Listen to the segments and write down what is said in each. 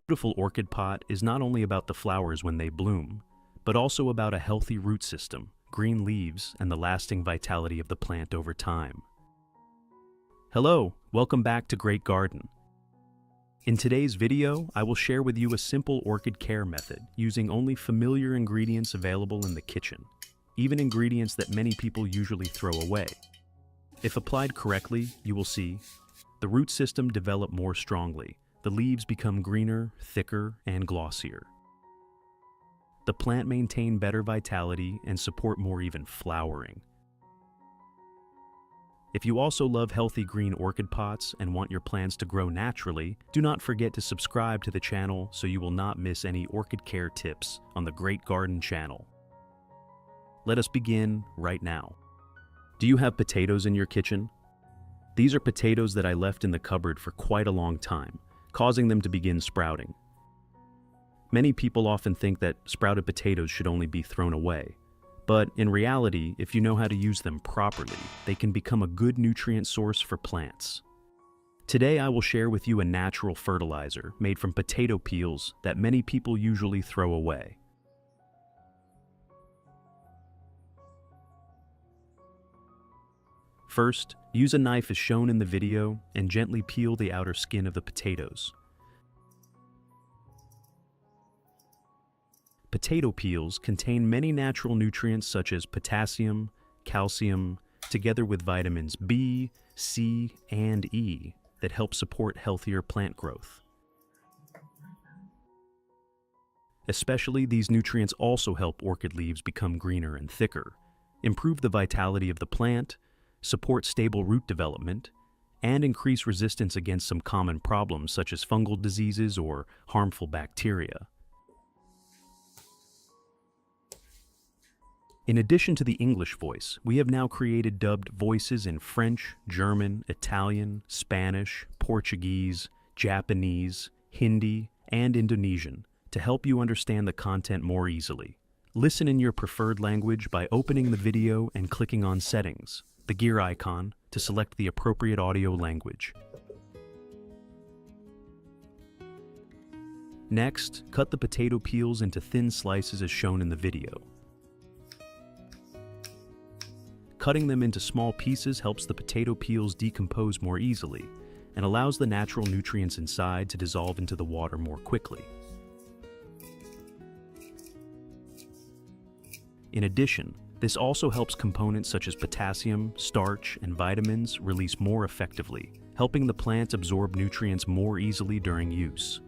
Beautiful orchid pot is not only about the flowers when they bloom, but also about a healthy root system, green leaves, and the lasting vitality of the plant over time. Hello, welcome back to Great Garden. In today's video, I will share with you a simple orchid care method using only familiar ingredients available in the kitchen, even ingredients that many people usually throw away. If applied correctly, you will see the root system develop more strongly. The leaves become greener, thicker, and glossier. The plant maintain better vitality and support more even flowering. If you also love healthy green orchid pots and want your plants to grow naturally, do not forget to subscribe to the channel so you will not miss any orchid care tips on the Great Garden channel. Let us begin right now. Do you have potatoes in your kitchen? These are potatoes that I left in the cupboard for quite a long time, causing them to begin sprouting. Many people often think that sprouted potatoes should only be thrown away, but in reality, if you know how to use them properly, they can become a good nutrient source for plants. Today I will share with you a natural fertilizer made from potato peels that many people usually throw away. First, use a knife as shown in the video and gently peel the outer skin of the potatoes. Potato peels contain many natural nutrients such as potassium, calcium, together with vitamins B, C, and E that help support healthier plant growth. Especially, these nutrients also help orchid leaves become greener and thicker, improve the vitality of the plant, support stable root development, and increase resistance against some common problems such as fungal diseases or harmful bacteria. In addition to the English voice, we have now created dubbed voices in French, German, Italian, Spanish, Portuguese, Japanese, Hindi, and Indonesian to help you understand the content more easily. Listen in your preferred language by opening the video and clicking on Settings, the gear icon, to select the appropriate audio language. Next, cut the potato peels into thin slices as shown in the video. Cutting them into small pieces helps the potato peels decompose more easily and allows the natural nutrients inside to dissolve into the water more quickly. In addition, this also helps components such as potassium, starch, and vitamins release more effectively, helping the plant absorb nutrients more easily during use.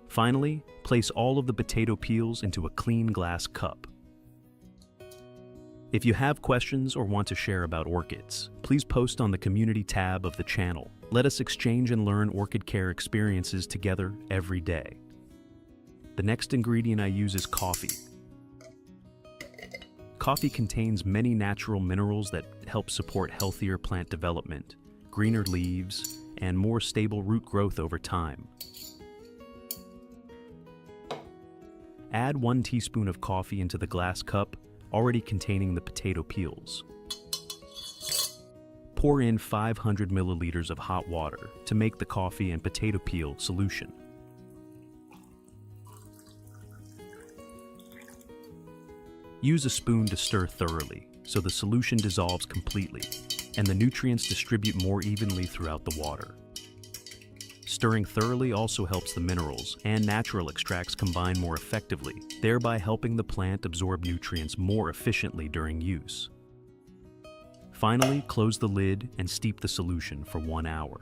Finally, place all of the potato peels into a clean glass cup. If you have questions or want to share about orchids, please post on the community tab of the channel. Let us exchange and learn orchid care experiences together every day. The next ingredient I use is coffee. Coffee contains many natural minerals that help support healthier plant development, greener leaves, and more stable root growth over time. Add 1 teaspoon of coffee into the glass cup, already containing the potato peels. Pour in 500 milliliters of hot water to make the coffee and potato peel solution. Use a spoon to stir thoroughly so the solution dissolves completely and the nutrients distribute more evenly throughout the water. Stirring thoroughly also helps the minerals and natural extracts combine more effectively, thereby helping the plant absorb nutrients more efficiently during use. Finally, close the lid and steep the solution for 1 hour.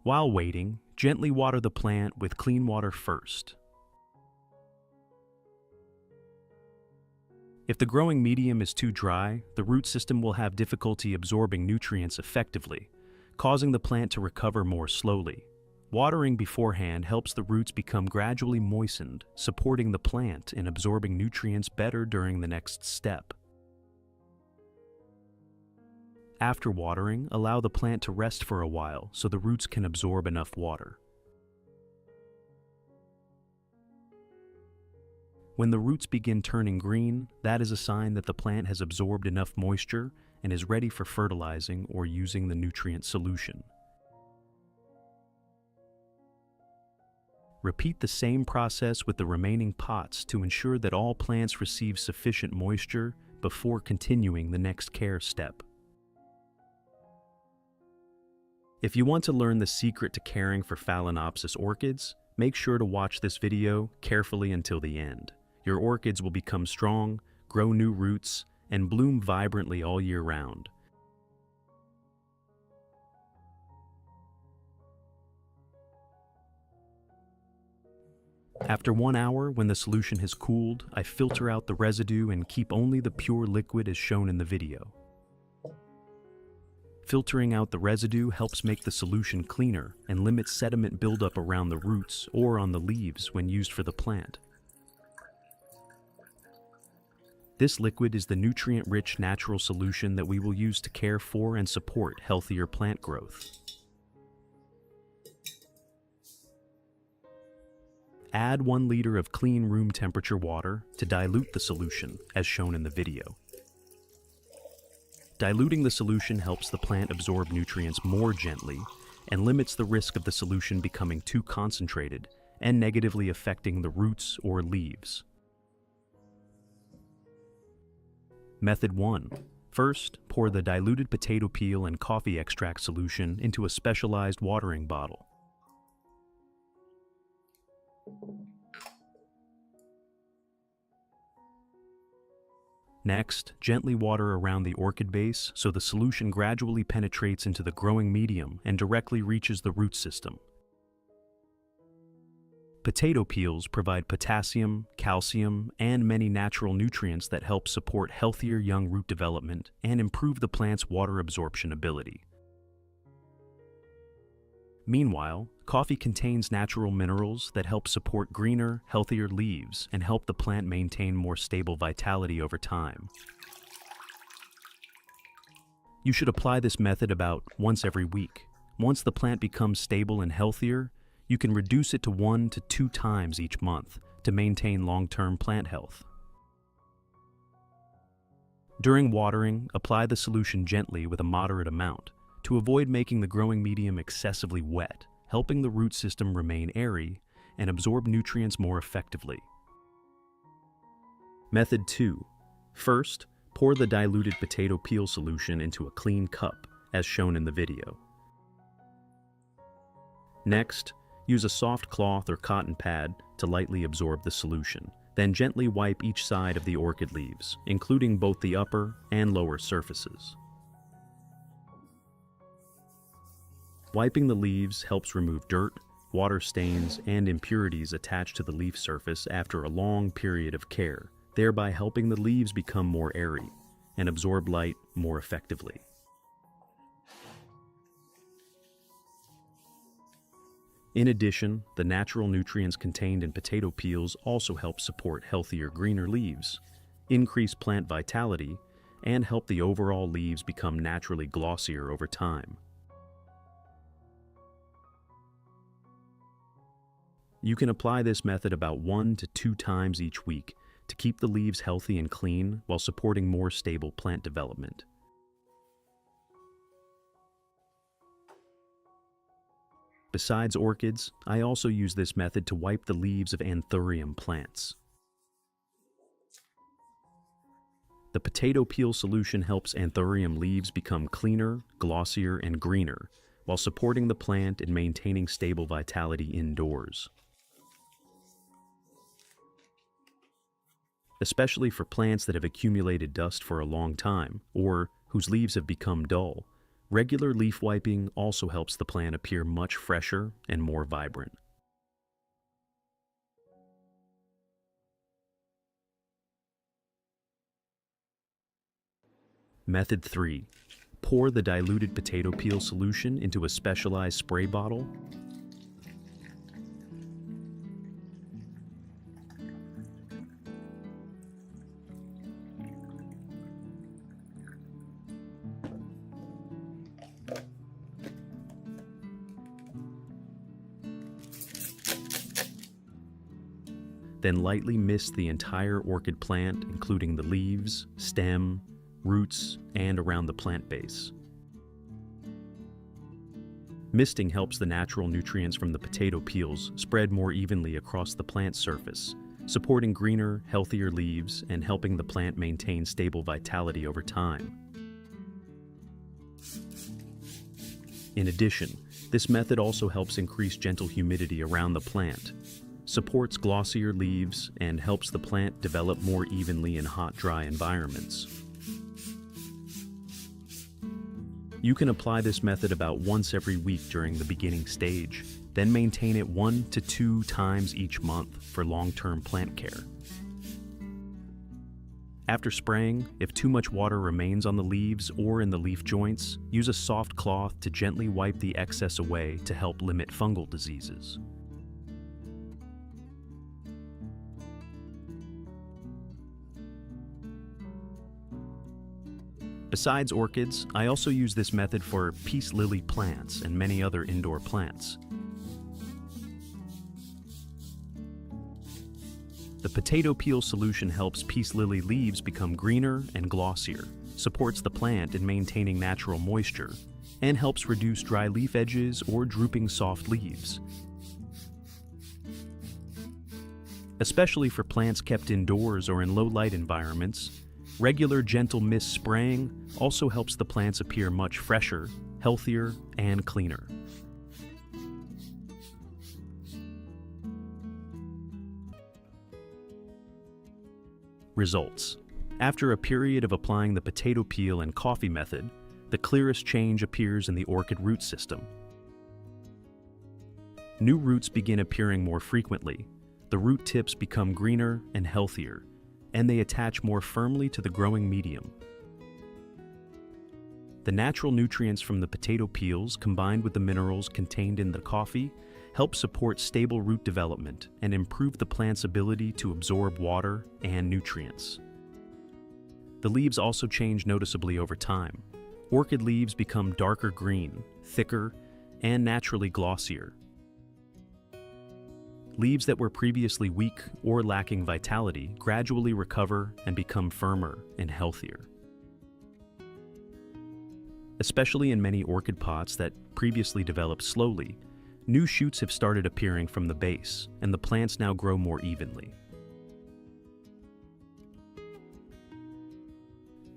While waiting, gently water the plant with clean water first. If the growing medium is too dry, the root system will have difficulty absorbing nutrients effectively, causing the plant to recover more slowly. Watering beforehand helps the roots become gradually moistened, supporting the plant in absorbing nutrients better during the next step. After watering, allow the plant to rest for a while so the roots can absorb enough water. When the roots begin turning green, that is a sign that the plant has absorbed enough moisture and is ready for fertilizing or using the nutrient solution. Repeat the same process with the remaining pots to ensure that all plants receive sufficient moisture before continuing the next care step. If you want to learn the secret to caring for Phalaenopsis orchids, make sure to watch this video carefully until the end. Your orchids will become strong, grow new roots, and bloom vibrantly all year round. After 1 hour, when the solution has cooled, I filter out the residue and keep only the pure liquid as shown in the video. Filtering out the residue helps make the solution cleaner and limits sediment buildup around the roots or on the leaves when used for the plant. This liquid is the nutrient-rich natural solution that we will use to care for and support healthier plant growth. Add 1 liter of clean room temperature water to dilute the solution, as shown in the video. Diluting the solution helps the plant absorb nutrients more gently and limits the risk of the solution becoming too concentrated and negatively affecting the roots or leaves. Method 1. First, pour the diluted potato peel and coffee extract solution into a specialized watering bottle. Next, gently water around the orchid base so the solution gradually penetrates into the growing medium and directly reaches the root system. Potato peels provide potassium, calcium, and many natural nutrients that help support healthier young root development and improve the plant's water absorption ability. Meanwhile, coffee contains natural minerals that help support greener, healthier leaves and help the plant maintain more stable vitality over time. You should apply this method about once every week. Once the plant becomes stable and healthier, you can reduce it to 1 to 2 times each month to maintain long-term plant health. During watering, apply the solution gently with a moderate amount to avoid making the growing medium excessively wet, helping the root system remain airy and absorb nutrients more effectively. Method 2. First, pour the diluted potato peel solution into a clean cup, as shown in the video. Next, use a soft cloth or cotton pad to lightly absorb the solution. Then gently wipe each side of the orchid leaves, including both the upper and lower surfaces. Wiping the leaves helps remove dirt, water stains, and impurities attached to the leaf surface after a long period of care, thereby helping the leaves become more airy and absorb light more effectively. In addition, the natural nutrients contained in potato peels also help support healthier, greener leaves, increase plant vitality, and help the overall leaves become naturally glossier over time. You can apply this method about 1 to 2 times each week to keep the leaves healthy and clean while supporting more stable plant development. Besides orchids, I also use this method to wipe the leaves of Anthurium plants. The potato peel solution helps Anthurium leaves become cleaner, glossier, and greener, while supporting the plant and maintaining stable vitality indoors. Especially for plants that have accumulated dust for a long time, or whose leaves have become dull, regular leaf wiping also helps the plant appear much fresher and more vibrant. Method 3. Pour the diluted potato peel solution into a specialized spray bottle. Then lightly mist the entire orchid plant, including the leaves, stem, roots, and around the plant base. Misting helps the natural nutrients from the potato peels spread more evenly across the plant surface, supporting greener, healthier leaves and helping the plant maintain stable vitality over time. In addition, this method also helps increase gentle humidity around the plant, supports glossier leaves, and helps the plant develop more evenly in hot, dry environments. You can apply this method about once every week during the beginning stage, then maintain it 1 to 2 times each month for long-term plant care. After spraying, if too much water remains on the leaves or in the leaf joints, use a soft cloth to gently wipe the excess away to help limit fungal diseases. Besides orchids, I also use this method for peace lily plants and many other indoor plants. The potato peel solution helps peace lily leaves become greener and glossier, supports the plant in maintaining natural moisture, and helps reduce dry leaf edges or drooping soft leaves. Especially for plants kept indoors or in low-light environments, regular gentle mist spraying also helps the plants appear much fresher, healthier, and cleaner. Results. After a period of applying the potato peel and coffee method, the clearest change appears in the orchid root system. New roots begin appearing more frequently, the root tips become greener and healthier, and they attach more firmly to the growing medium. The natural nutrients from the potato peels combined with the minerals contained in the coffee help support stable root development and improve the plant's ability to absorb water and nutrients. The leaves also change noticeably over time. Orchid leaves become darker green, thicker, and naturally glossier. Leaves that were previously weak or lacking vitality gradually recover and become firmer and healthier. Especially in many orchid pots that previously developed slowly, new shoots have started appearing from the base, and the plants now grow more evenly.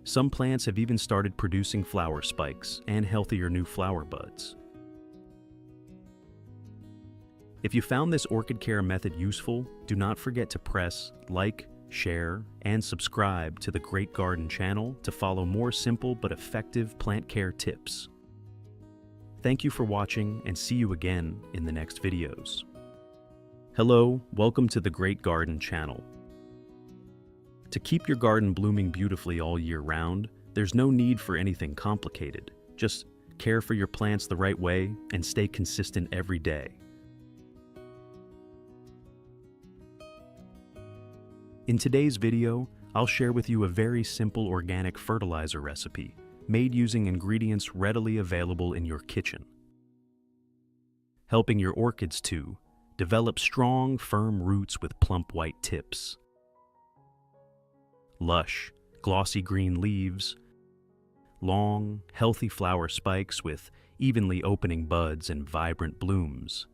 Some plants have even started producing flower spikes and healthier new flower buds. If you found this orchid care method useful, do not forget to press like, share, and subscribe to the Great Garden channel to follow more simple but effective plant care tips. Thank you for watching, and see you again in the next videos. Hello, welcome to the Great Garden channel. To keep your garden blooming beautifully all year round, there's no need for anything complicated. Just care for your plants the right way and stay consistent every day. In today's video, I'll share with you a very simple organic fertilizer recipe made using ingredients readily available in your kitchen, helping your orchids to develop strong, firm roots with plump white tips, lush, glossy green leaves, long, healthy flower spikes with evenly opening buds and vibrant blooms.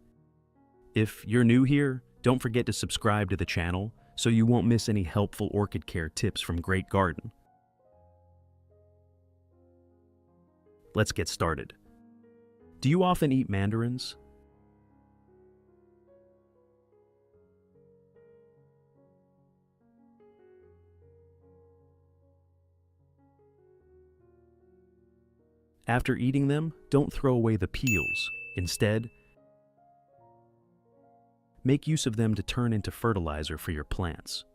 If you're new here, don't forget to subscribe to the channel so you won't miss any helpful orchid care tips from Great Garden. Let's get started. Do you often eat mandarins? After eating them, don't throw away the peels. Instead, make use of them to turn into fertilizer for your plants.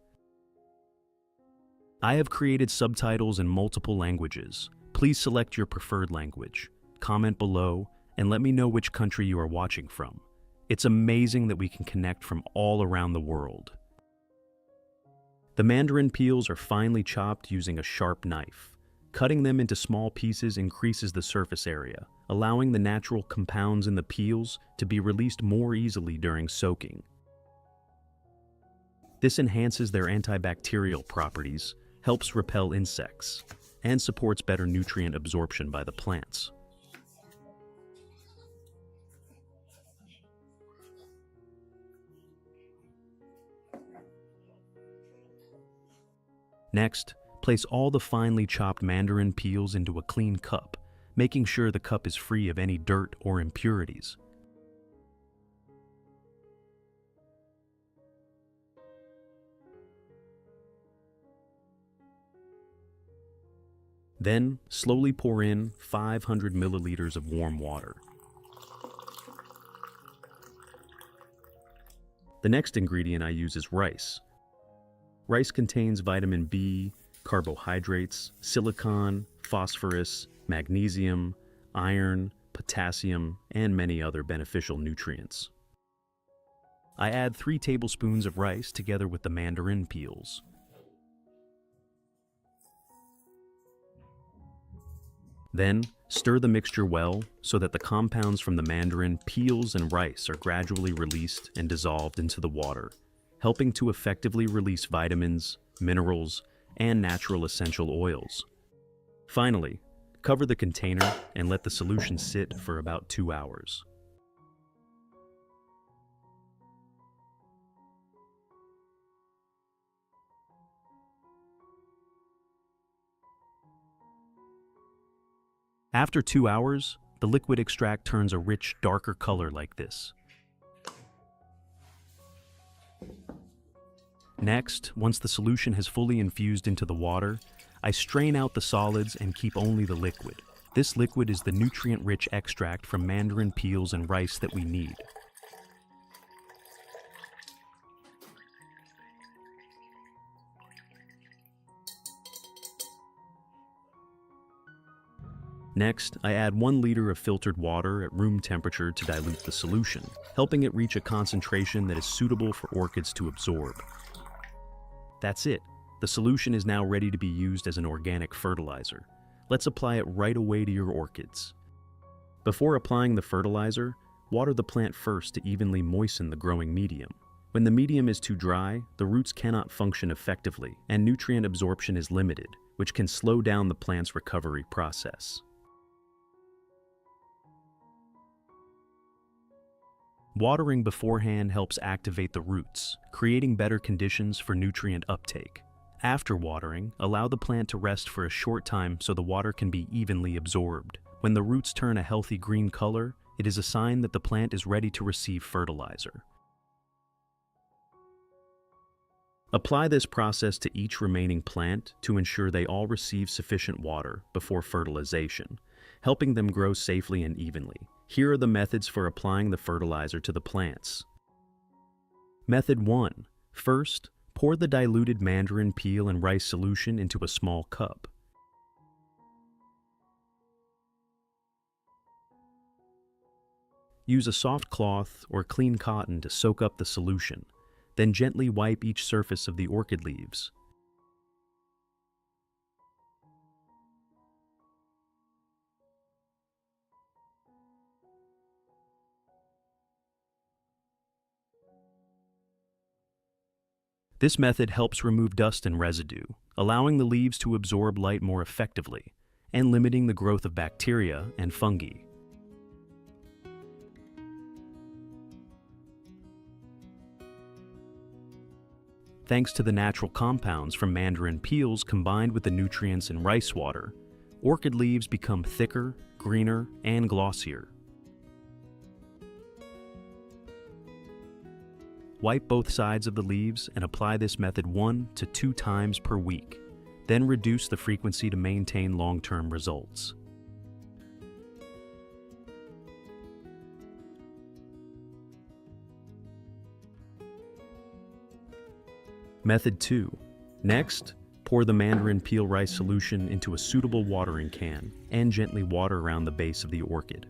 I have created subtitles in multiple languages. Please select your preferred language, comment below, and let me know which country you are watching from. It's amazing that we can connect from all around the world. The mandarin peels are finely chopped using a sharp knife. Cutting them into small pieces increases the surface area, allowing the natural compounds in the peels to be released more easily during soaking. This enhances their antibacterial properties, helps repel insects, and supports better nutrient absorption by the plants. Next, place all the finely chopped mandarin peels into a clean cup, making sure the cup is free of any dirt or impurities. Then, slowly pour in 500 milliliters of warm water. The next ingredient I use is rice. Rice contains vitamin B, carbohydrates, silicon, phosphorus, magnesium, iron, potassium, and many other beneficial nutrients. I add 3 tablespoons of rice together with the mandarin peels. Then, stir the mixture well so that the compounds from the mandarin, peels, and rice are gradually released and dissolved into the water, helping to effectively release vitamins, minerals, and natural essential oils. Finally, cover the container and let the solution sit for about 2 hours. After 2 hours, the liquid extract turns a rich, darker color like this. Next, once the solution has fully infused into the water, I strain out the solids and keep only the liquid. This liquid is the nutrient-rich extract from mandarin peels and rice that we need. Next, I add 1 liter of filtered water at room temperature to dilute the solution, helping it reach a concentration that is suitable for orchids to absorb. That's it. The solution is now ready to be used as an organic fertilizer. Let's apply it right away to your orchids. Before applying the fertilizer, water the plant first to evenly moisten the growing medium. When the medium is too dry, the roots cannot function effectively, and nutrient absorption is limited, which can slow down the plant's recovery process. Watering beforehand helps activate the roots, creating better conditions for nutrient uptake. After watering, allow the plant to rest for a short time so the water can be evenly absorbed. When the roots turn a healthy green color, it is a sign that the plant is ready to receive fertilizer. Apply this process to each remaining plant to ensure they all receive sufficient water before fertilization, helping them grow safely and evenly. Here are the methods for applying the fertilizer to the plants. Method 1. First, pour the diluted mandarin peel and rice solution into a small cup. Use a soft cloth or clean cotton to soak up the solution, then gently wipe each surface of the orchid leaves. This method helps remove dust and residue, allowing the leaves to absorb light more effectively, and limiting the growth of bacteria and fungi. Thanks to the natural compounds from mandarin peels combined with the nutrients in rice water, orchid leaves become thicker, greener, and glossier. Wipe both sides of the leaves and apply this method 1 to 2 times per week. Then reduce the frequency to maintain long-term results. Method 2. Next, pour the mandarin peel rice solution into a suitable watering can and gently water around the base of the orchid.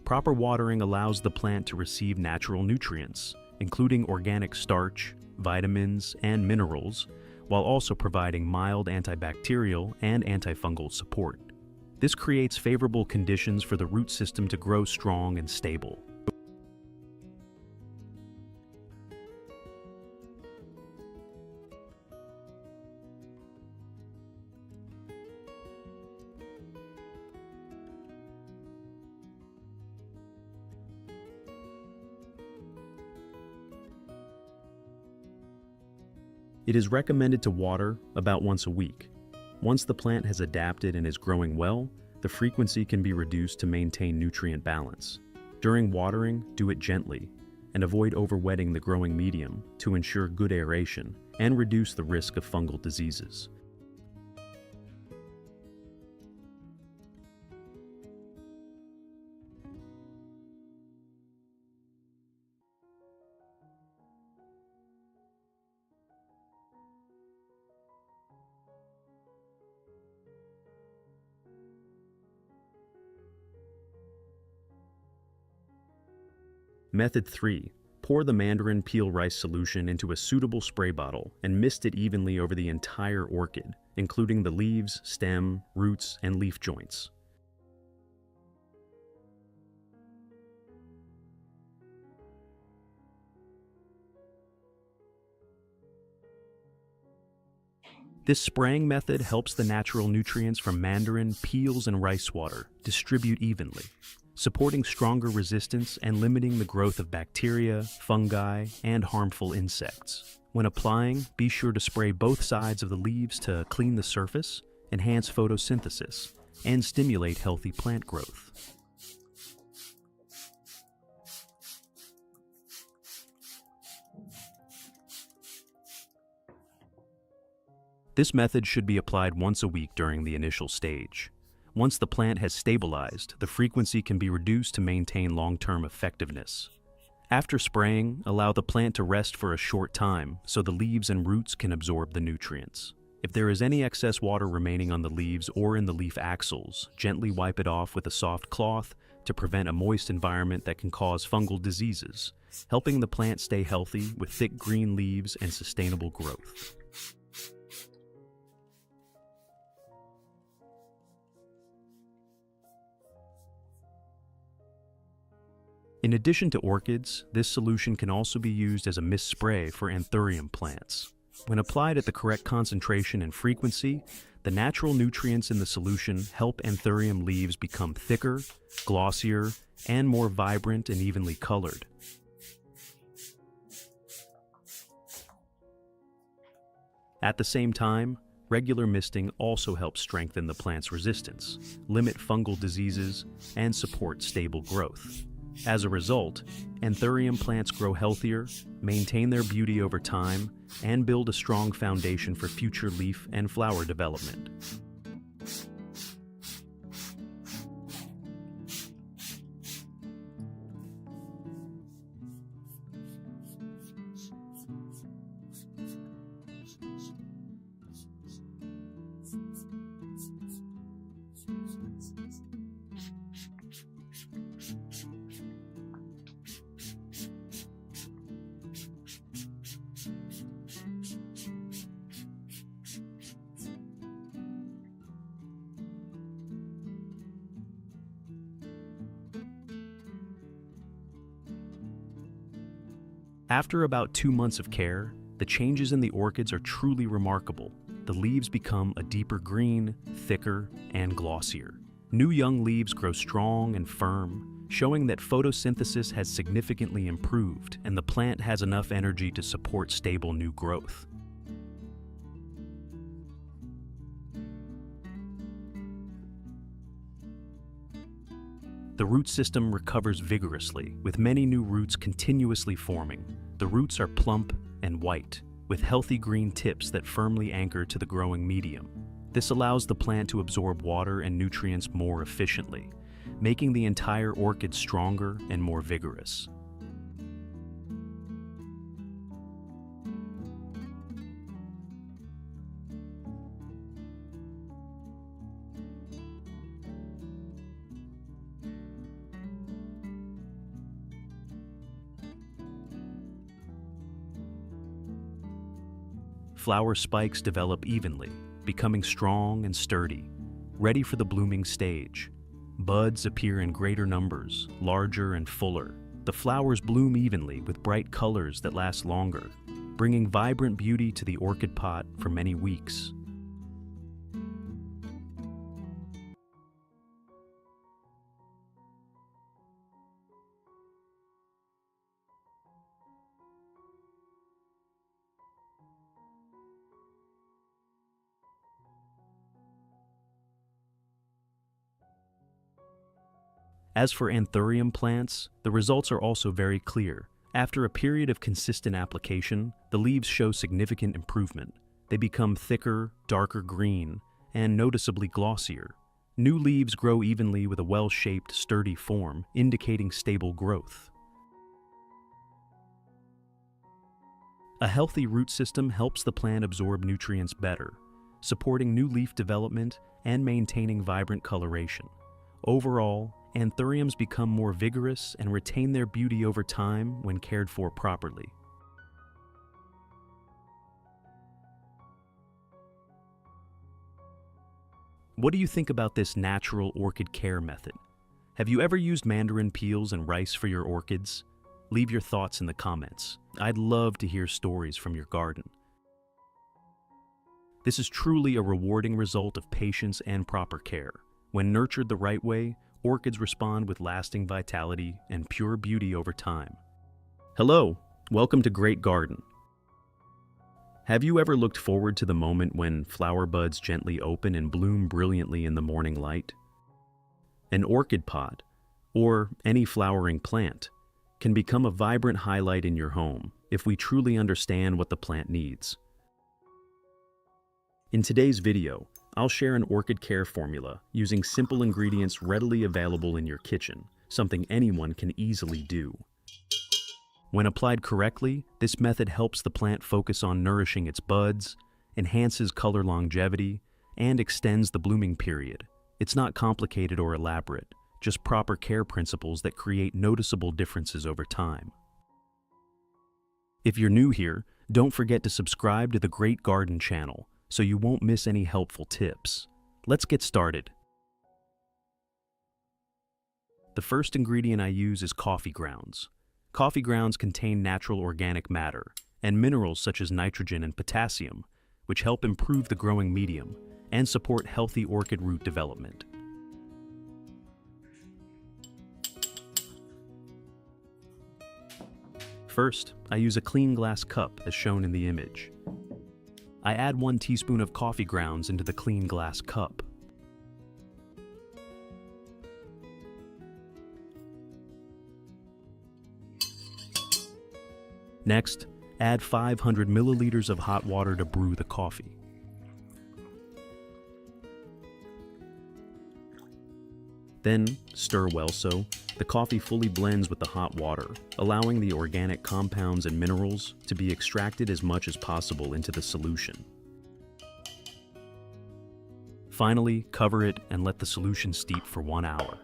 Proper watering allows the plant to receive natural nutrients, including organic starch, vitamins, and minerals, while also providing mild antibacterial and antifungal support. This creates favorable conditions for the root system to grow strong and stable. It is recommended to water about once a week. Once the plant has adapted and is growing well, the frequency can be reduced to maintain nutrient balance. During watering, do it gently, and avoid overwetting the growing medium to ensure good aeration and reduce the risk of fungal diseases. Method 3. Pour the Mandarin peel rice solution into a suitable spray bottle and mist it evenly over the entire orchid, including the leaves, stem, roots, and leaf joints. This spraying method helps the natural nutrients from Mandarin, peels, and rice water distribute evenly, supporting stronger resistance and limiting the growth of bacteria, fungi, and harmful insects. When applying, be sure to spray both sides of the leaves to clean the surface, enhance photosynthesis, and stimulate healthy plant growth. This method should be applied once a week during the initial stage. Once the plant has stabilized, the frequency can be reduced to maintain long-term effectiveness. After spraying, allow the plant to rest for a short time so the leaves and roots can absorb the nutrients. If there is any excess water remaining on the leaves or in the leaf axils, gently wipe it off with a soft cloth to prevent a moist environment that can cause fungal diseases, helping the plant stay healthy with thick green leaves and sustainable growth. In addition to orchids, this solution can also be used as a mist spray for anthurium plants. When applied at the correct concentration and frequency, the natural nutrients in the solution help anthurium leaves become thicker, glossier, and more vibrant and evenly colored. At the same time, regular misting also helps strengthen the plant's resistance, limit fungal diseases, and support stable growth. As a result, anthurium plants grow healthier, maintain their beauty over time, and build a strong foundation for future leaf and flower development. After about 2 months of care, the changes in the orchids are truly remarkable. The leaves become a deeper green, thicker, and glossier. New young leaves grow strong and firm, showing that photosynthesis has significantly improved and the plant has enough energy to support stable new growth. The root system recovers vigorously, with many new roots continuously forming. The roots are plump and white, with healthy green tips that firmly anchor to the growing medium. This allows the plant to absorb water and nutrients more efficiently, making the entire orchid stronger and more vigorous. Flower spikes develop evenly, becoming strong and sturdy. ready for the blooming stage. Buds appear in greater numbers, larger and fuller. The flowers bloom evenly with bright colors that last longer, bringing vibrant beauty to the orchid pot for many weeks. As for anthurium plants, the results are also very clear. After a period of consistent application, the leaves show significant improvement. They become thicker, darker green, and noticeably glossier. New leaves grow evenly with a well-shaped, sturdy form, indicating stable growth. A healthy root system helps the plant absorb nutrients better, supporting new leaf development and maintaining vibrant coloration. Overall, anthuriums become more vigorous and retain their beauty over time when cared for properly. What do you think about this natural orchid care method? Have you ever used mandarin peels and rice for your orchids? Leave your thoughts in the comments. I'd love to hear stories from your garden. This is truly a rewarding result of patience and proper care. When nurtured the right way, orchids respond with lasting vitality and pure beauty over time. Hello, welcome to Great Garden. Have you ever looked forward to the moment when flower buds gently open and bloom brilliantly in the morning light? An orchid pot, or any flowering plant, can become a vibrant highlight in your home if we truly understand what the plant needs. In today's video, I'll share an orchid care formula using simple ingredients readily available in your kitchen, something anyone can easily do. When applied correctly, this method helps the plant focus on nourishing its buds, enhances color longevity, and extends the blooming period. It's not complicated or elaborate, just proper care principles that create noticeable differences over time. If you're new here, don't forget to subscribe to the Great Garden channel so you won't miss any helpful tips. Let's get started. The first ingredient I use is coffee grounds. Coffee grounds contain natural organic matter and minerals such as nitrogen and potassium, which help improve the growing medium and support healthy orchid root development. First, I use a clean glass cup as shown in the image. I add 1 teaspoon of coffee grounds into the clean glass cup. Next, add 500 milliliters of hot water to brew the coffee. Then, stir well so the coffee fully blends with the hot water, allowing the organic compounds and minerals to be extracted as much as possible into the solution. Finally, cover it and let the solution steep for 1 hour.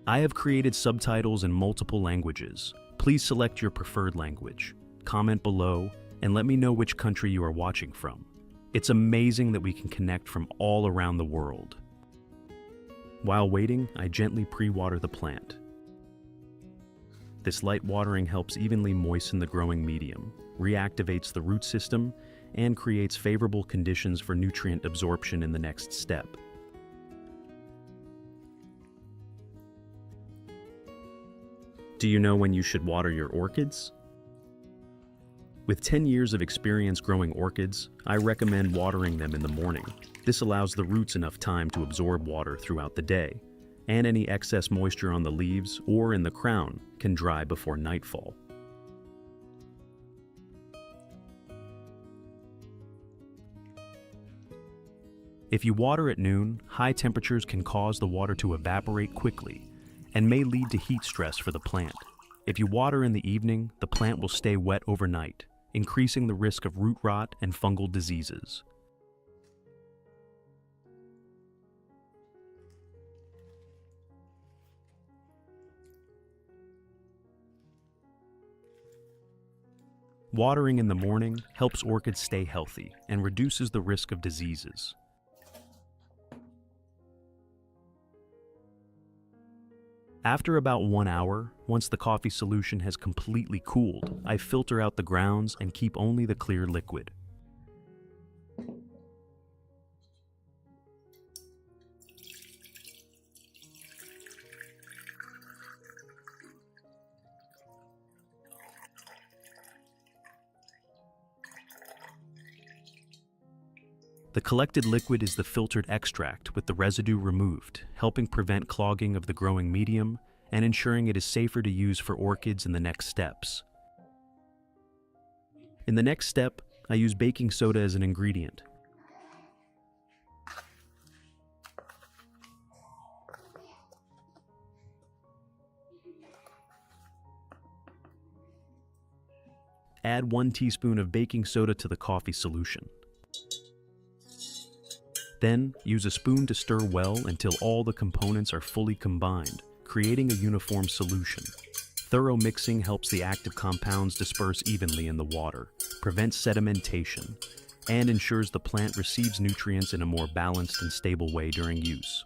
I have created subtitles in multiple languages. Please select your preferred language. Comment below and let me know which country you are watching from. It's amazing that we can connect from all around the world. While waiting, I gently pre-water the plant. This light watering helps evenly moisten the growing medium, reactivates the root system, and creates favorable conditions for nutrient absorption in the next step. Do you know when you should water your orchids? With 10 years of experience growing orchids, I recommend watering them in the morning. This allows the roots enough time to absorb water throughout the day, and any excess moisture on the leaves or in the crown can dry before nightfall. If you water at noon, high temperatures can cause the water to evaporate quickly and may lead to heat stress for the plant. If you water in the evening, the plant will stay wet overnight, increasing the risk of root rot and fungal diseases. Watering in the morning helps orchids stay healthy and reduces the risk of diseases. After about 1 hour, once the coffee solution has completely cooled, I filter out the grounds and keep only the clear liquid. The collected liquid is the filtered extract with the residue removed, helping prevent clogging of the growing medium and ensuring it is safer to use for orchids in the next steps. In the next step, I use baking soda as an ingredient. Add 1 teaspoon of baking soda to the coffee solution. Then, use a spoon to stir well until all the components are fully combined, creating a uniform solution. Thorough mixing helps the active compounds disperse evenly in the water, prevents sedimentation, and ensures the plant receives nutrients in a more balanced and stable way during use.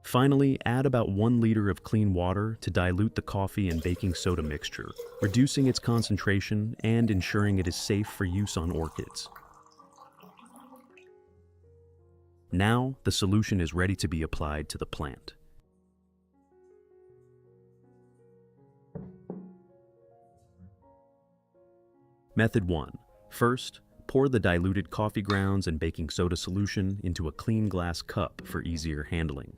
Finally, add about 1 liter of clean water to dilute the coffee and baking soda mixture, reducing its concentration and ensuring it is safe for use on orchids. Now, the solution is ready to be applied to the plant. Method 1. First, pour the diluted coffee grounds and baking soda solution into a clean glass cup for easier handling.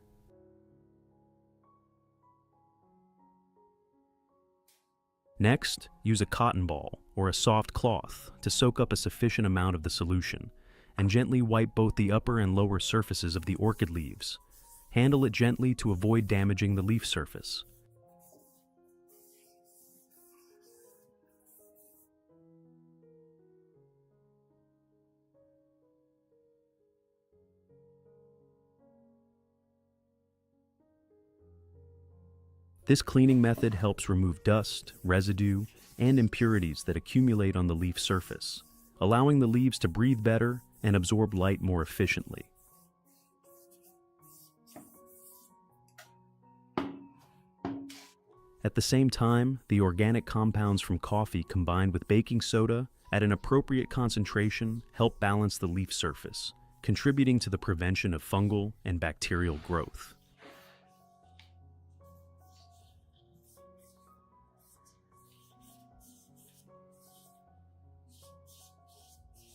Next, use a cotton ball or a soft cloth to soak up a sufficient amount of the solution, and gently wipe both the upper and lower surfaces of the orchid leaves. Handle it gently to avoid damaging the leaf surface. This cleaning method helps remove dust, residue, and impurities that accumulate on the leaf surface, allowing the leaves to breathe better and absorb light more efficiently. At the same time, the organic compounds from coffee combined with baking soda at an appropriate concentration help balance the leaf surface, contributing to the prevention of fungal and bacterial growth.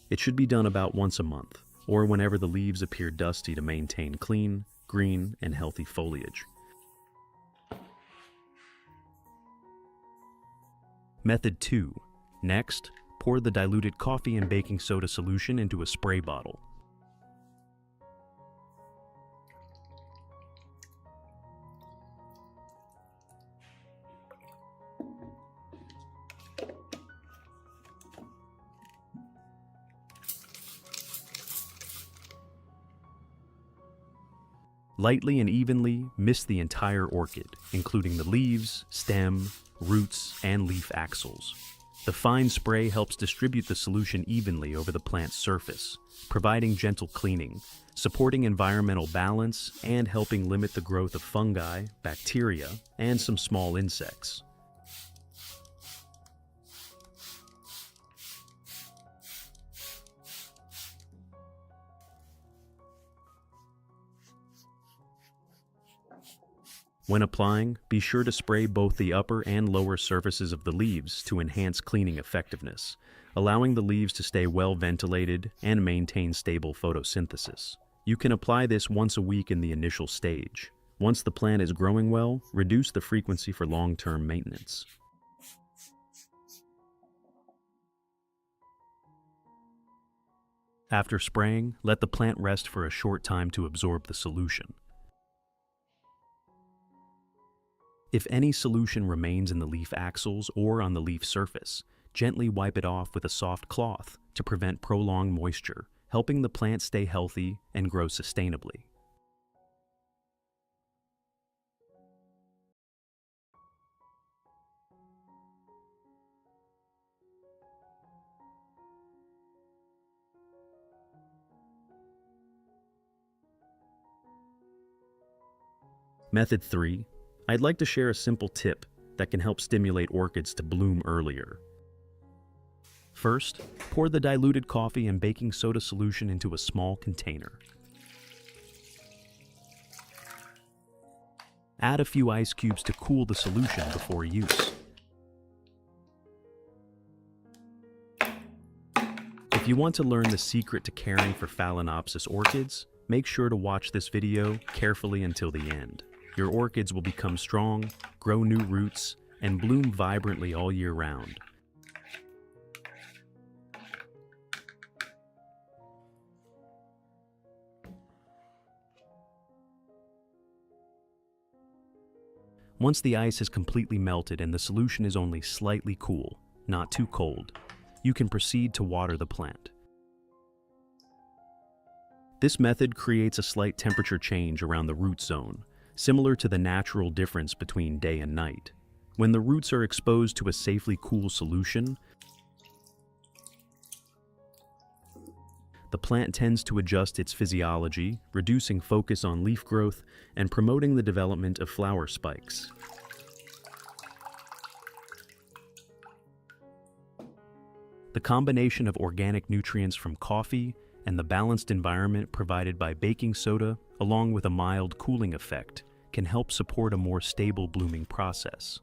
It should be done about once a month, or whenever the leaves appear dusty to maintain clean, green, and healthy foliage. Method 2. Next, pour the diluted coffee and baking soda solution into a spray bottle. Lightly and evenly mist the entire orchid, including the leaves, stem, roots, and leaf axils. The fine spray helps distribute the solution evenly over the plant's surface, providing gentle cleaning, supporting environmental balance, and helping limit the growth of fungi, bacteria, and some small insects. When applying, be sure to spray both the upper and lower surfaces of the leaves to enhance cleaning effectiveness, allowing the leaves to stay well ventilated and maintain stable photosynthesis. You can apply this once a week in the initial stage. Once the plant is growing well, reduce the frequency for long-term maintenance. After spraying, let the plant rest for a short time to absorb the solution. If any solution remains in the leaf axils or on the leaf surface, gently wipe it off with a soft cloth to prevent prolonged moisture, helping the plant stay healthy and grow sustainably. Method 3. I'd like to share a simple tip that can help stimulate orchids to bloom earlier. First, pour the diluted coffee and baking soda solution into a small container. Add a few ice cubes to cool the solution before use. If you want to learn the secret to caring for Phalaenopsis orchids, make sure to watch this video carefully until the end. Your orchids will become strong, grow new roots, and bloom vibrantly all year round. Once the ice has completely melted and the solution is only slightly cool, not too cold, you can proceed to water the plant. This method creates a slight temperature change around the root zone, similar to the natural difference between day and night. When the roots are exposed to a safely cool solution, the plant tends to adjust its physiology, reducing focus on leaf growth and promoting the development of flower spikes. The combination of organic nutrients from coffee and the balanced environment provided by baking soda, along with a mild cooling effect, can help support a more stable blooming process.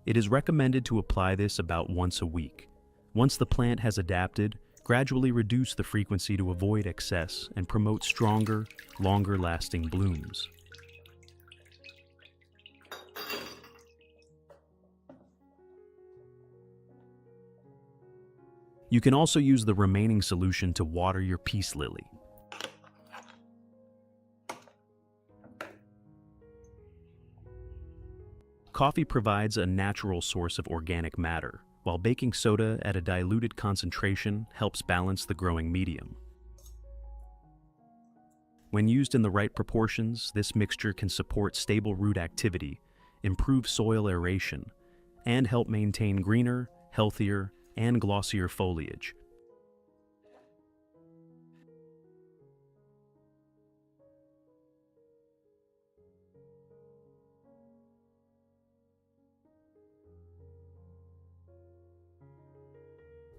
It is recommended to apply this about once a week. Once the plant has adapted, gradually reduce the frequency to avoid excess and promote stronger, longer-lasting blooms. You can also use the remaining solution to water your peace lily. Coffee provides a natural source of organic matter, while baking soda at a diluted concentration helps balance the growing medium. When used in the right proportions, this mixture can support stable root activity, improve soil aeration, and help maintain greener, healthier, and glossier foliage.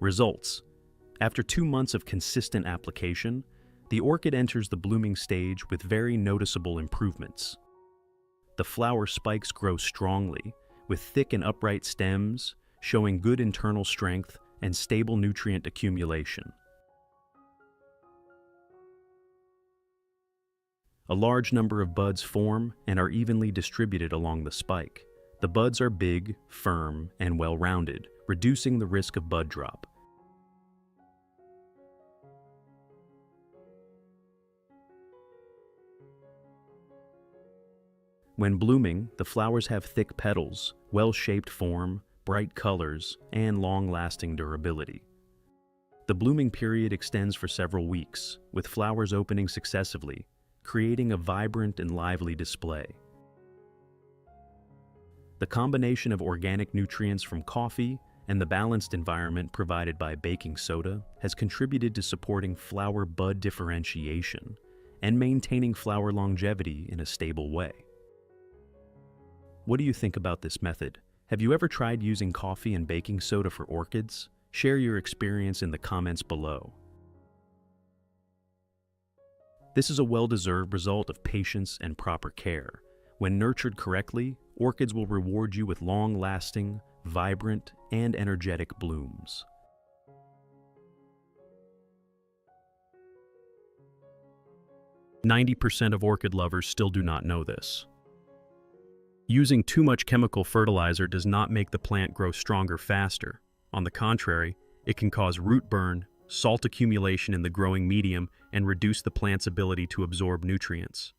Results. After 2 months of consistent application, the orchid enters the blooming stage with very noticeable improvements. The flower spikes grow strongly, with thick and upright stems, showing good internal strength and stable nutrient accumulation. A large number of buds form and are evenly distributed along the spike. The buds are big, firm, and well-rounded, reducing the risk of bud drop. When blooming, the flowers have thick petals, well-shaped form, bright colors, and long-lasting durability. The blooming period extends for several weeks, with flowers opening successively, creating a vibrant and lively display. The combination of organic nutrients from coffee and the balanced environment provided by baking soda has contributed to supporting flower bud differentiation and maintaining flower longevity in a stable way. What do you think about this method? Have you ever tried using coffee and baking soda for orchids? Share your experience in the comments below. This is a well-deserved result of patience and proper care. When nurtured correctly, orchids will reward you with long-lasting, vibrant, and energetic blooms. "90% of orchid lovers still do not know this. Using too much chemical fertilizer does not make the plant grow stronger faster. On the contrary, it can cause root burn, salt accumulation in the growing medium, and reduce the plant's ability to absorb nutrients."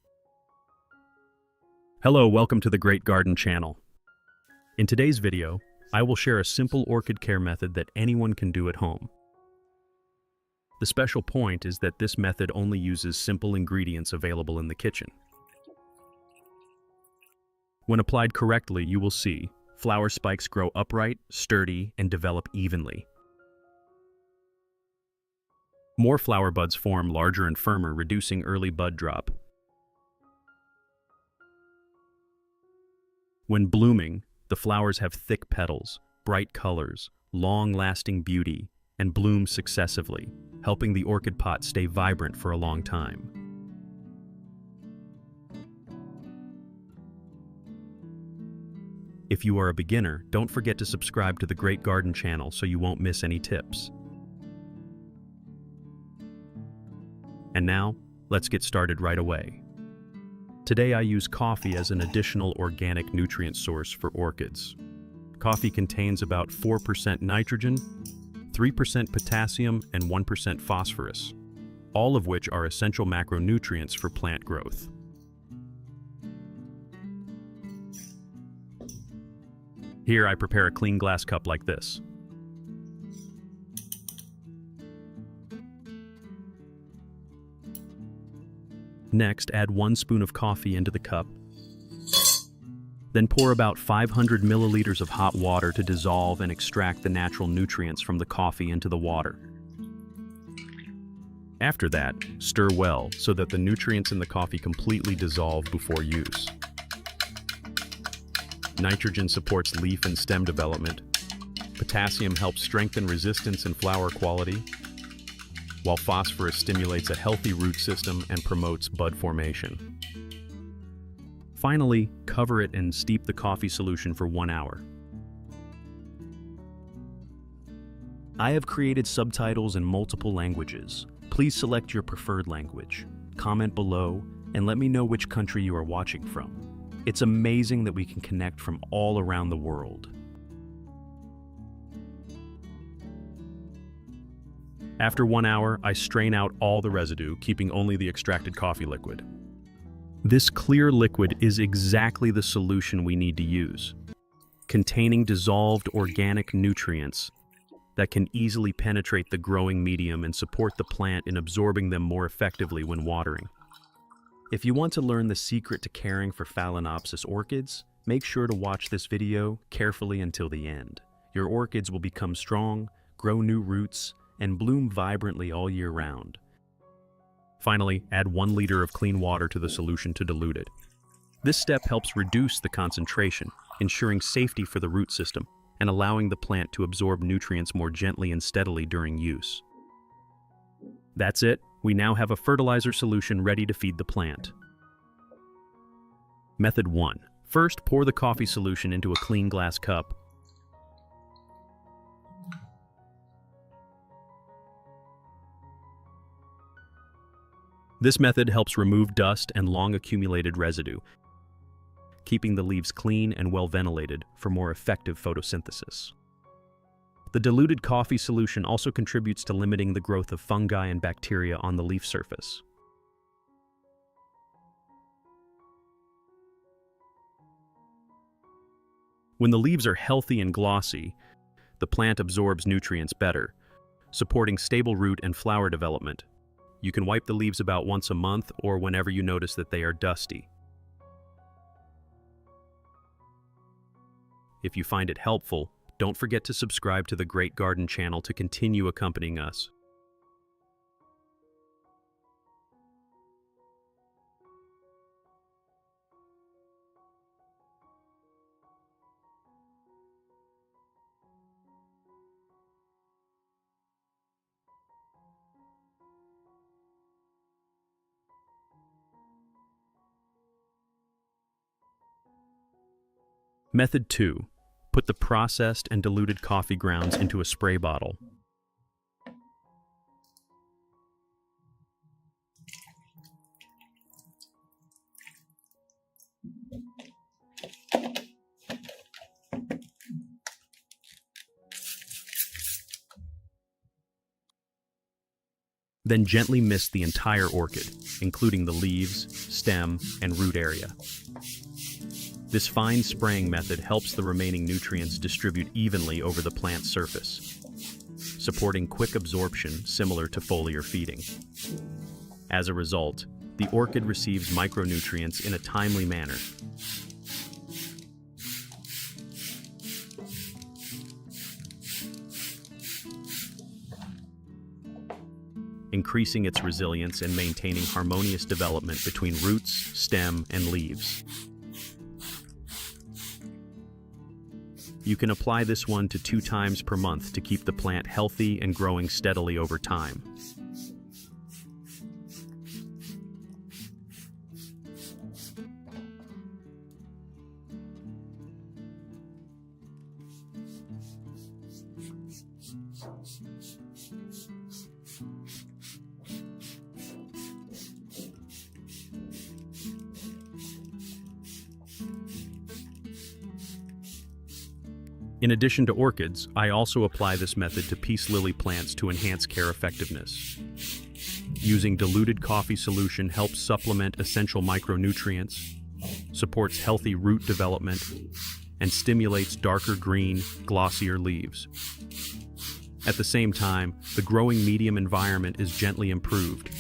Hello, welcome to the Great Garden channel. In today's video, I will share a simple orchid care method that anyone can do at home. The special point is that this method only uses simple ingredients available in the kitchen. When applied correctly, you will see flower spikes grow upright, sturdy, and develop evenly. More flower buds form larger and firmer, reducing early bud drop. When blooming, the flowers have thick petals, bright colors, long-lasting beauty, and bloom successively, helping the orchid pot stay vibrant for a long time. If you are a beginner, don't forget to subscribe to the Great Garden channel so you won't miss any tips. And now, let's get started right away. Today I use coffee as an additional organic nutrient source for orchids. Coffee contains about 4% nitrogen, 3% potassium, and 1% phosphorus, all of which are essential macronutrients for plant growth. Here I prepare a clean glass cup like this. Next, add 1 spoon of coffee into the cup. Then pour about 500 milliliters of hot water to dissolve and extract the natural nutrients from the coffee into the water. After that, stir well so that the nutrients in the coffee completely dissolve before use. Nitrogen supports leaf and stem development. Potassium helps strengthen resistance and flower quality, while phosphorus stimulates a healthy root system and promotes bud formation. Finally, cover it and steep the coffee solution for 1 hour. I have created subtitles in multiple languages. Please select your preferred language. Comment below and let me know which country you are watching from. It's amazing that we can connect from all around the world. After 1 hour, I strain out all the residue, keeping only the extracted coffee liquid. This clear liquid is exactly the solution we need to use, containing dissolved organic nutrients that can easily penetrate the growing medium and support the plant in absorbing them more effectively when watering. If you want to learn the secret to caring for Phalaenopsis orchids, make sure to watch this video carefully until the end. Your orchids will become strong, grow new roots, and bloom vibrantly all year round. Finally, add 1 liter of clean water to the solution to dilute it. This step helps reduce the concentration, ensuring safety for the root system and allowing the plant to absorb nutrients more gently and steadily during use. That's it. We now have a fertilizer solution ready to feed the plant. Method 1. First, pour the coffee solution into a clean glass cup. This method helps remove dust and long-accumulated residue, keeping the leaves clean and well ventilated for more effective photosynthesis. The diluted coffee solution also contributes to limiting the growth of fungi and bacteria on the leaf surface. When the leaves are healthy and glossy, the plant absorbs nutrients better, supporting stable root and flower development. You can wipe the leaves about once a month or whenever you notice that they are dusty. If you find it helpful, don't forget to subscribe to the Great Garden channel to continue accompanying us. Method 2. Put the processed and diluted coffee grounds into a spray bottle. Then gently mist the entire orchid, including the leaves, stem, and root area. This fine spraying method helps the remaining nutrients distribute evenly over the plant's surface, supporting quick absorption similar to foliar feeding. As a result, the orchid receives micronutrients in a timely manner. increasing its resilience and maintaining harmonious development between roots, stem, and leaves. You can apply this 1 to 2 times per month to keep the plant healthy and growing steadily over time. In addition to orchids, I also apply this method to peace lily plants to enhance care effectiveness. Using diluted coffee solution helps supplement essential micronutrients, supports healthy root development, and stimulates darker green, glossier leaves. At the same time, the growing medium environment is gently improved,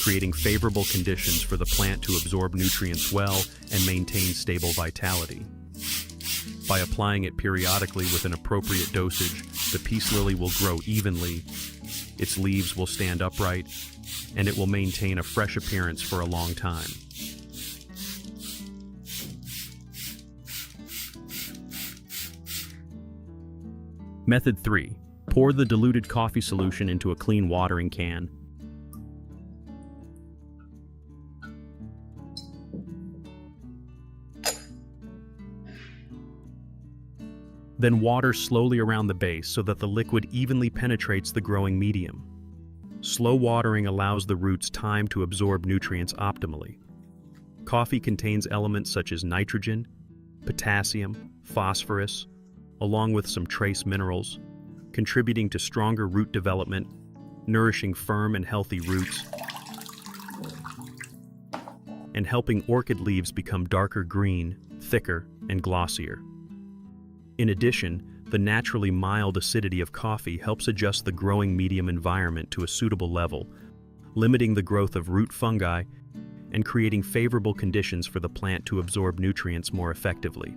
creating favorable conditions for the plant to absorb nutrients well and maintain stable vitality. By applying it periodically with an appropriate dosage, the peace lily will grow evenly, its leaves will stand upright, and it will maintain a fresh appearance for a long time. Method 3. Pour the diluted coffee solution into a clean watering can. Then water slowly around the base so that the liquid evenly penetrates the growing medium. Slow watering allows the roots time to absorb nutrients optimally. Coffee contains elements such as nitrogen, potassium, phosphorus, along with some trace minerals, contributing to stronger root development, nourishing firm and healthy roots, and helping orchid leaves become darker green, thicker, and glossier. In addition, the naturally mild acidity of coffee helps adjust the growing medium environment to a suitable level, limiting the growth of root fungi and creating favorable conditions for the plant to absorb nutrients more effectively.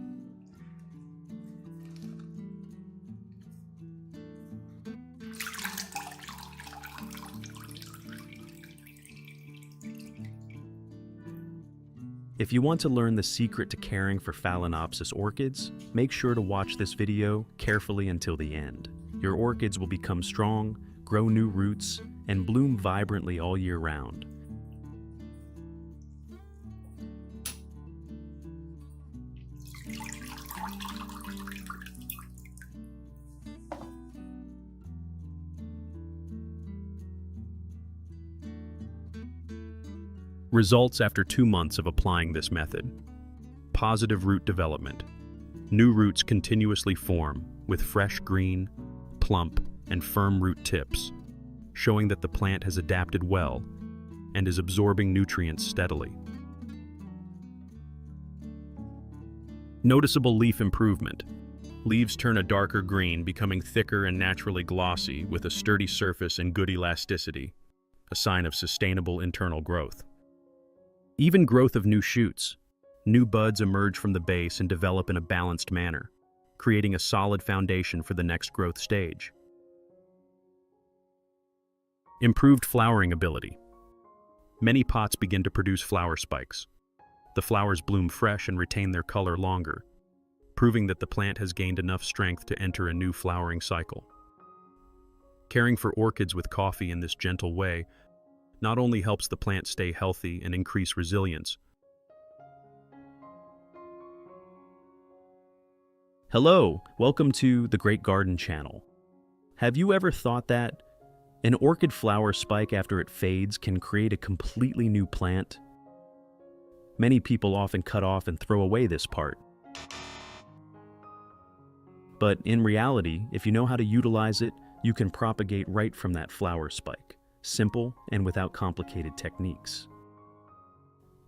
If you want to learn the secret to caring for Phalaenopsis orchids, make sure to watch this video carefully until the end. Your orchids will become strong, grow new roots, and bloom vibrantly all year round. Results after 2 months of applying this method. Positive root development. New roots continuously form with fresh green, plump, and firm root tips, showing that the plant has adapted well and is absorbing nutrients steadily. Noticeable leaf improvement. Leaves turn a darker green, becoming thicker and naturally glossy with a sturdy surface and good elasticity, a sign of sustainable internal growth. Even growth of new shoots. New buds emerge from the base and develop in a balanced manner, creating a solid foundation for the next growth stage. Improved flowering ability. Many pots begin to produce flower spikes. The flowers bloom fresh and retain their color longer, proving that the plant has gained enough strength to enter a new flowering cycle. Caring for orchids with coffee in this gentle way not only helps the plant stay healthy and increase resilience. Hello, welcome to the Great Garden channel. Have you ever thought that an orchid flower spike after it fades can create a completely new plant? Many people often cut off and throw away this part. But in reality, if you know how to utilize it, you can propagate right from that flower spike. Simple and without complicated techniques.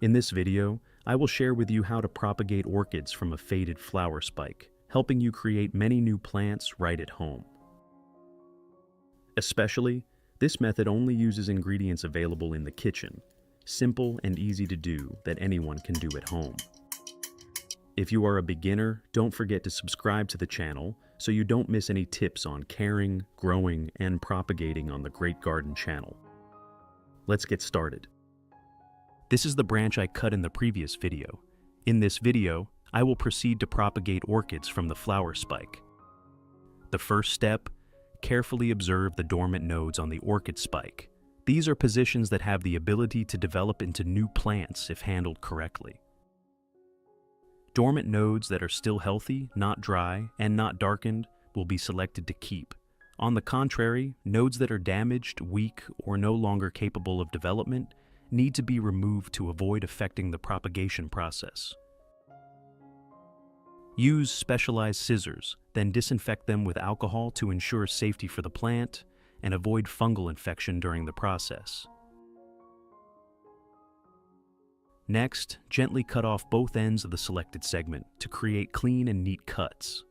In this video, I will share with you how to propagate orchids from a faded flower spike, helping you create many new plants right at home. Especially, this method only uses ingredients available in the kitchen, simple and easy to do that anyone can do at home. If you are a beginner, don't forget to subscribe to the channel so you don't miss any tips on caring, growing, and propagating on the Great Garden channel. Let's get started. This is the branch I cut in the previous video. In this video, I will proceed to propagate orchids from the flower spike. The first step, carefully observe the dormant nodes on the orchid spike. These are positions that have the ability to develop into new plants if handled correctly. Dormant nodes that are still healthy, not dry, and not darkened will be selected to keep. On the contrary, nodes that are damaged, weak, or no longer capable of development need to be removed to avoid affecting the propagation process. Use specialized scissors, then disinfect them with alcohol to ensure safety for the plant and avoid fungal infection during the process. Next, gently cut off both ends of the selected segment to create clean and neat cuts.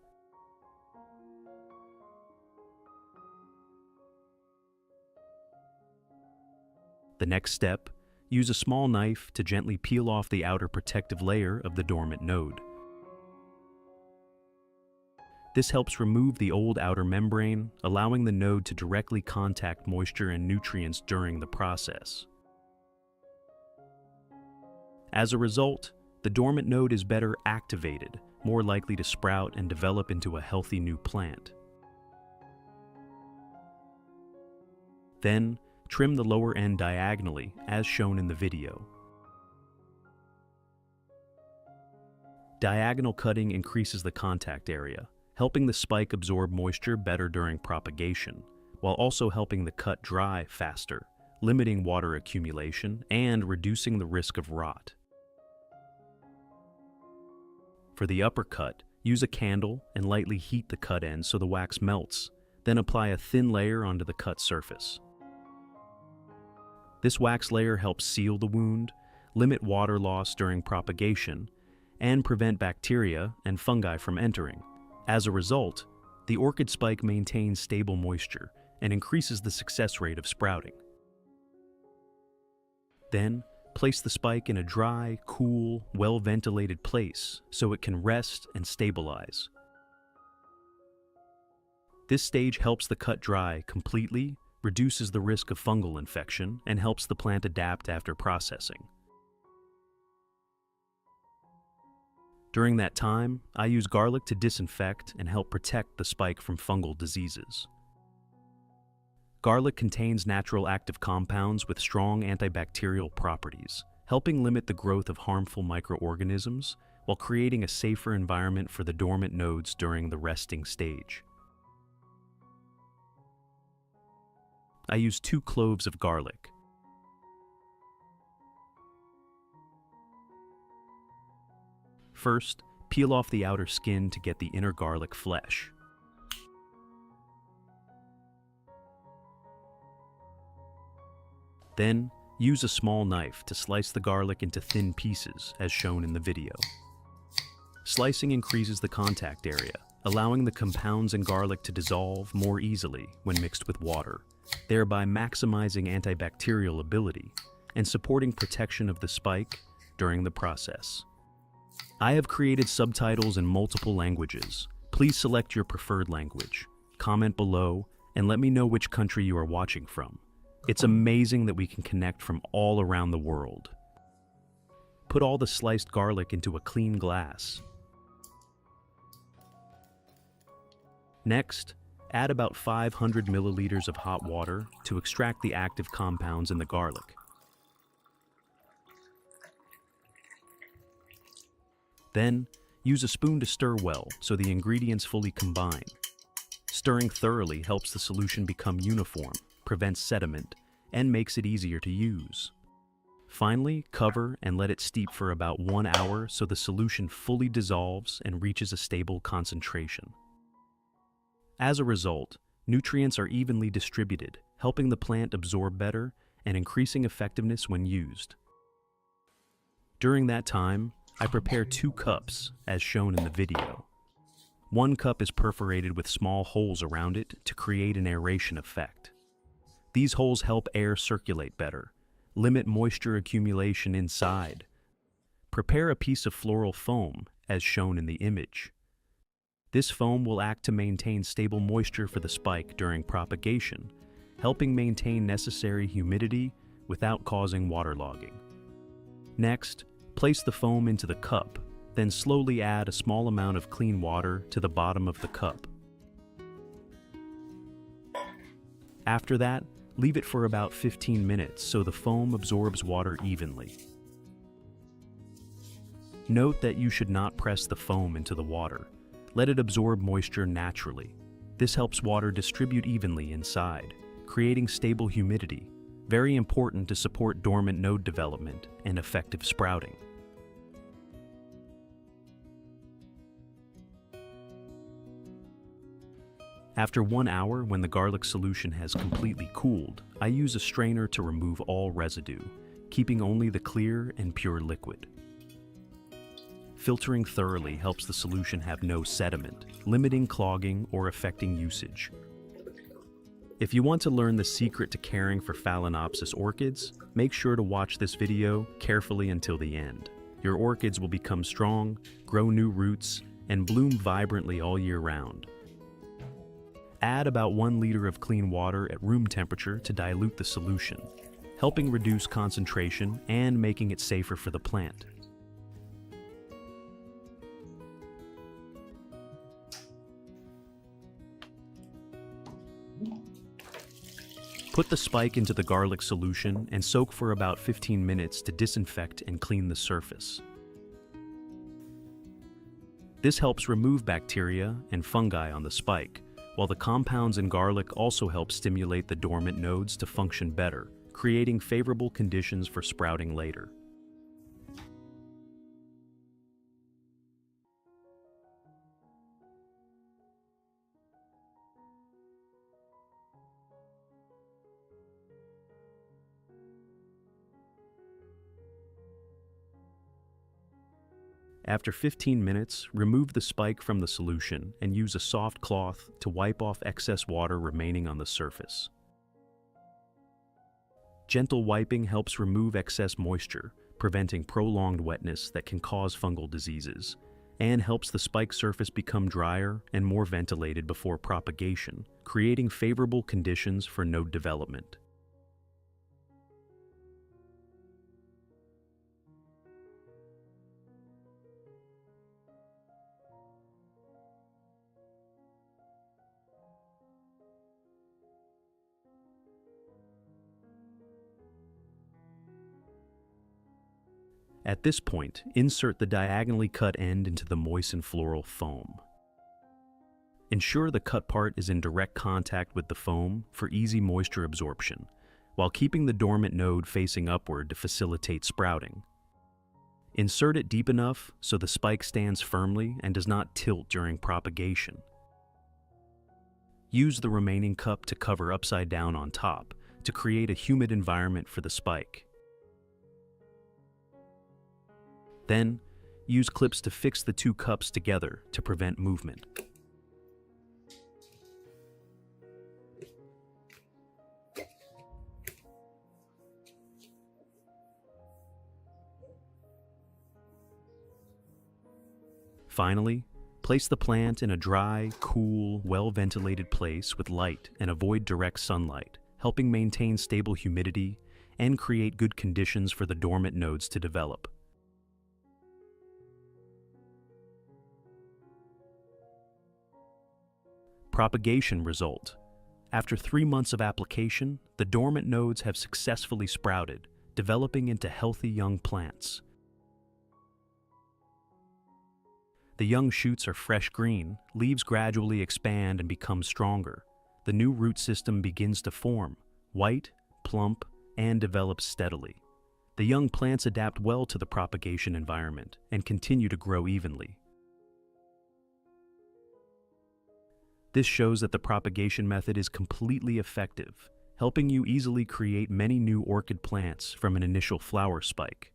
The next step, use a small knife to gently peel off the outer protective layer of the dormant node. This helps remove the old outer membrane, allowing the node to directly contact moisture and nutrients during the process. As a result, the dormant node is better activated, more likely to sprout and develop into a healthy new plant. Then, trim the lower end diagonally, as shown in the video. Diagonal cutting increases the contact area, helping the spike absorb moisture better during propagation, while also helping the cut dry faster, limiting water accumulation and reducing the risk of rot. For the upper cut, use a candle and lightly heat the cut end so the wax melts, then apply a thin layer onto the cut surface. This wax layer helps seal the wound, limit water loss during propagation, and prevent bacteria and fungi from entering. As a result, the orchid spike maintains stable moisture and increases the success rate of sprouting. Then, place the spike in a dry, cool, well-ventilated place so it can rest and stabilize. This stage helps the cut dry completely, reduces the risk of fungal infection, and helps the plant adapt after processing. During that time, I use garlic to disinfect and help protect the spike from fungal diseases. Garlic contains natural active compounds with strong antibacterial properties, helping limit the growth of harmful microorganisms while creating a safer environment for the dormant nodes during the resting stage. I use 2 cloves of garlic. First, peel off the outer skin to get the inner garlic flesh. Then, use a small knife to slice the garlic into thin pieces, as shown in the video. Slicing increases the contact area, allowing the compounds in garlic to dissolve more easily when mixed with water, thereby maximizing antibacterial ability and supporting protection of the spike during the process. I have created subtitles in multiple languages. Please select your preferred language, comment below, and let me know which country you are watching from. It's amazing that we can connect from all around the world. Put all the sliced garlic into a clean glass. Next, add about 500 milliliters of hot water to extract the active compounds in the garlic. Then, use a spoon to stir well so the ingredients fully combine. Stirring thoroughly helps the solution become uniform, prevents sediment, and makes it easier to use. Finally, cover and let it steep for about 1 hour so the solution fully dissolves and reaches a stable concentration. As a result, nutrients are evenly distributed, helping the plant absorb better and increasing effectiveness when used. During that time, I prepare 2 cups, as shown in the video. 1 cup is perforated with small holes around it to create an aeration effect. These holes help air circulate better, limit moisture accumulation inside. Prepare a piece of floral foam, as shown in the image. This foam will act to maintain stable moisture for the spike during propagation, helping maintain necessary humidity without causing waterlogging. Next, place the foam into the cup, then slowly add a small amount of clean water to the bottom of the cup. After that, leave it for about 15 minutes so the foam absorbs water evenly. Note that you should not press the foam into the water. Let it absorb moisture naturally. This helps water distribute evenly inside, creating stable humidity, very important to support dormant node development and effective sprouting. After 1 hour, when the garlic solution has completely cooled, I use a strainer to remove all residue, keeping only the clear and pure liquid. Filtering thoroughly helps the solution have no sediment, limiting clogging or affecting usage. If you want to learn the secret to caring for Phalaenopsis orchids, make sure to watch this video carefully until the end. Your orchids will become strong, grow new roots, and bloom vibrantly all year round. Add about 1 liter of clean water at room temperature to dilute the solution, helping reduce concentration and making it safer for the plant. Put the spike into the garlic solution and soak for about 15 minutes to disinfect and clean the surface. This helps remove bacteria and fungi on the spike, while the compounds in garlic also help stimulate the dormant nodes to function better, creating favorable conditions for sprouting later. After 15 minutes, remove the spike from the solution and use a soft cloth to wipe off excess water remaining on the surface. Gentle wiping helps remove excess moisture, preventing prolonged wetness that can cause fungal diseases, and helps the spike surface become drier and more ventilated before propagation, creating favorable conditions for node development. At this point, insert the diagonally cut end into the moistened floral foam. Ensure the cut part is in direct contact with the foam for easy moisture absorption, while keeping the dormant node facing upward to facilitate sprouting. Insert it deep enough so the spike stands firmly and does not tilt during propagation. Use the remaining cup to cover upside down on top to create a humid environment for the spike. Then, use clips to fix the 2 cups together to prevent movement. Finally, place the plant in a dry, cool, well-ventilated place with light and avoid direct sunlight, helping maintain stable humidity and create good conditions for the dormant nodes to develop. Propagation result. After 3 months of application, the dormant nodes have successfully sprouted, developing into healthy young plants. The young shoots are fresh green, leaves gradually expand and become stronger. The new root system begins to form, white, plump, and develops steadily. The young plants adapt well to the propagation environment and continue to grow evenly. This shows that the propagation method is completely effective, helping you easily create many new orchid plants from an initial flower spike.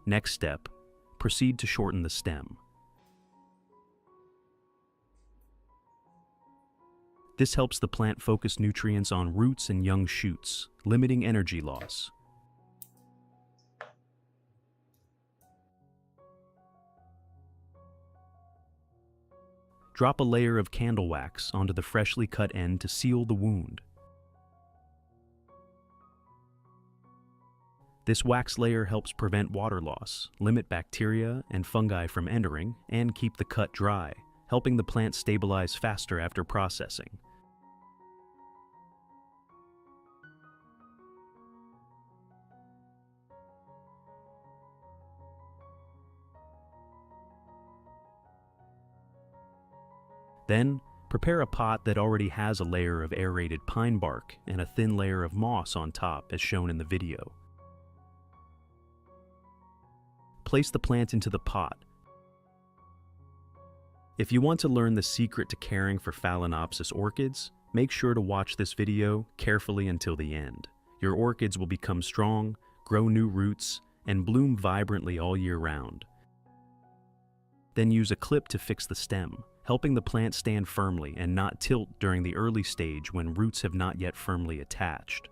Next step, proceed to shorten the stem. This helps the plant focus nutrients on roots and young shoots, limiting energy loss. drop a layer of candle wax onto the freshly cut end to seal the wound. This wax layer helps prevent water loss, limit bacteria and fungi from entering, and keep the cut dry, helping the plant stabilize faster after processing. Then, prepare a pot that already has a layer of aerated pine bark and a thin layer of moss on top, as shown in the video. Place the plant into the pot. If you want to learn the secret to caring for Phalaenopsis orchids, make sure to watch this video carefully until the end. Your orchids will become strong, grow new roots, and bloom vibrantly all year round. Then use a clip to fix the stem, helping the plant stand firmly and not tilt during the early stage when roots have not yet firmly attached.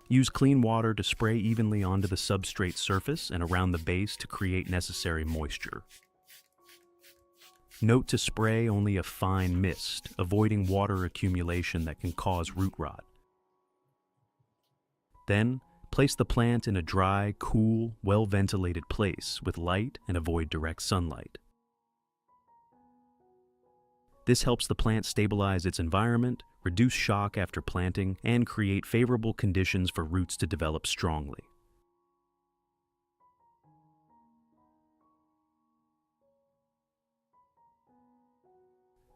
Use clean water to spray evenly onto the substrate surface and around the base to create necessary moisture. Note to spray only a fine mist, avoiding water accumulation that can cause root rot. Then, place the plant in a dry, cool, well-ventilated place with light and avoid direct sunlight. This helps the plant stabilize its environment, reduce shock after planting, and create favorable conditions for roots to develop strongly.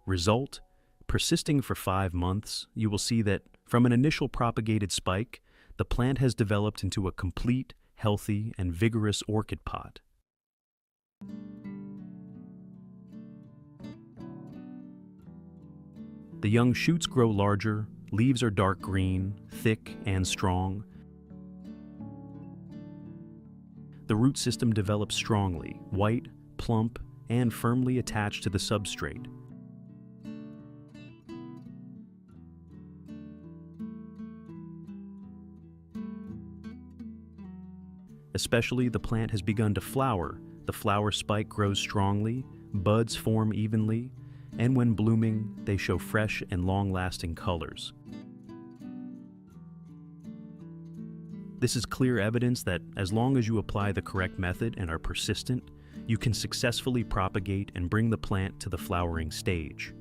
Result: persisting for 5 months, you will see that from an initial propagated spike, the plant has developed into a complete, healthy, and vigorous orchid pot. The young shoots grow larger, leaves are dark green, thick, and strong. The root system develops strongly, white, plump, and firmly attached to the substrate. Especially the plant has begun to flower. The flower spike grows strongly, buds form evenly, and when blooming, they show fresh and long-lasting colors. This is clear evidence that as long as you apply the correct method and are persistent, you can successfully propagate and bring the plant to the flowering stage.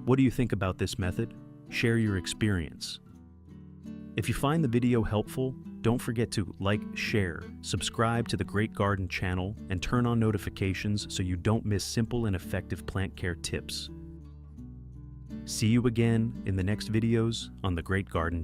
What do you think about this method? Share your experience. If you find the video helpful, don't forget to like, share, subscribe to the Great Garden channel, and turn on notifications so you don't miss simple and effective plant care tips. See you again in the next videos on the Great Garden channel.